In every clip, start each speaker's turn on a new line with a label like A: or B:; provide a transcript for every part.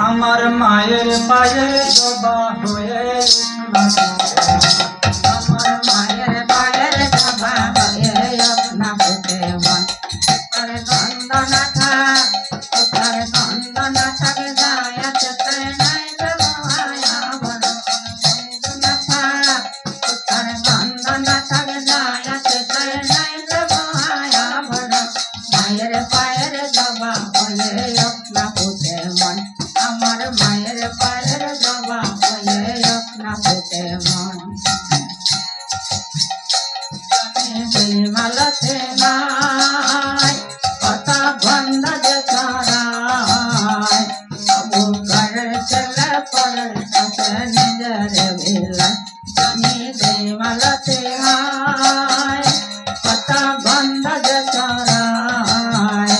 A: আমার মায়ের পায়ের জবা হয়ে
B: আমার মায়ের পায়ের জবা হয়ে আপনা ফুটে মন তার গন্ধনা থাক তার গন্ধনা থাকে যায় তার নাই ব্যবহায়া বড় গন্ধনা থাক তার গন্ধনা থাকে যায় তার নাই ব্যবহায়া বড় মায়ের পায়ের জবা হয়ে আপনা ফুটে মন আমার মায়ের পায়ের জবা হয়ে আপনা ফুটে মন মালতে নাই কথা বন্ধ যে ছড়ায় সবু করে চলে পড়ে সাথে নিজের ভিলাই তুমি মালতে নাই কথা বন্ধ যে ছড়ায়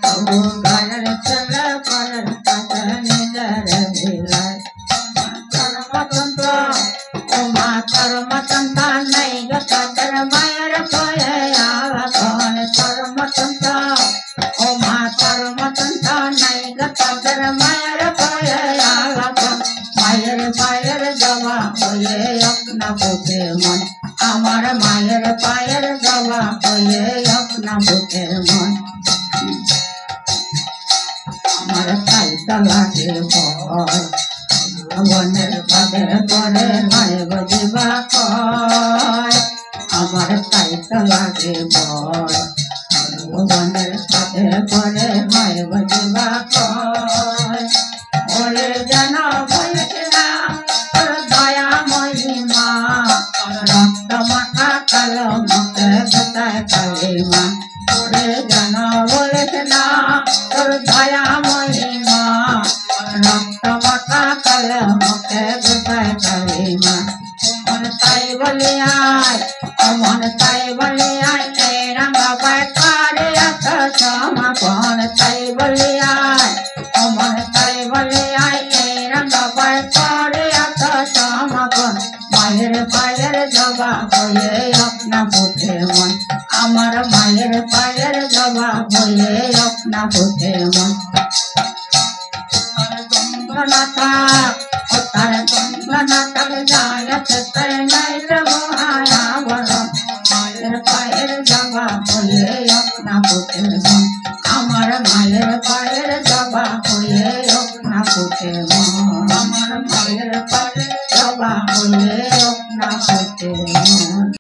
B: সবু করে চলে পড়ে সাথে নিজের ভিলাই ধর্মতন্ত্র ও মাতার মতন্ত্র নাই গতার মায়ের পায়ে আলাপন ধর্মতন্ত্র ও মাতার মতন্ত্র নাই গতার মায়ের পায়ে আলাপন মায়ের পায়ের জবা হয়ে আপনা ফুটে মন আমার মায়ের পায়ের জবা হয়ে আপনা ফুটে মন আমার তাইটা লাগে ভয় বনের পাবে পরে মায়ে বজিবা কয় আমার তাইটা লাগে ভয় বনের পাবে পরে মায়ে বজিবা কয় ওরে যেন বলছিলা তোর দয়া মহিমা রক্ত মাখা কালো মুখে গোটায় কালিমা ওরে যেন বলছিলা তোর দয়া মহিমা রক্ত মাখা কালো মুখে গোটায় কালিমা মন তাই বলিয়ায় মন তাই বলিয়ায় এই রঙা পারে এত সমাপন তাই বলিয়ায় মন তাই বলিয়ায় এই রঙা পারে এত সমাপন মায়ের পায়ের জবা হয়ে আপনা ফুটে মন আমার মায়ের পায়ের জবা হয়ে আপনা ফুটে মন গন্ধনা থাক তার গন্ধনা থাক যায় তার নাই ব্যবহায়া বড় মায়ের পায়ের জবা হয়ে আপনা ফুটে মন আমার মায়ের পায়ের জবা হয়ে আপনা ফুটে মন আমার মায়ের পায়ের জবা হয়ে আপনা ফুটে মন।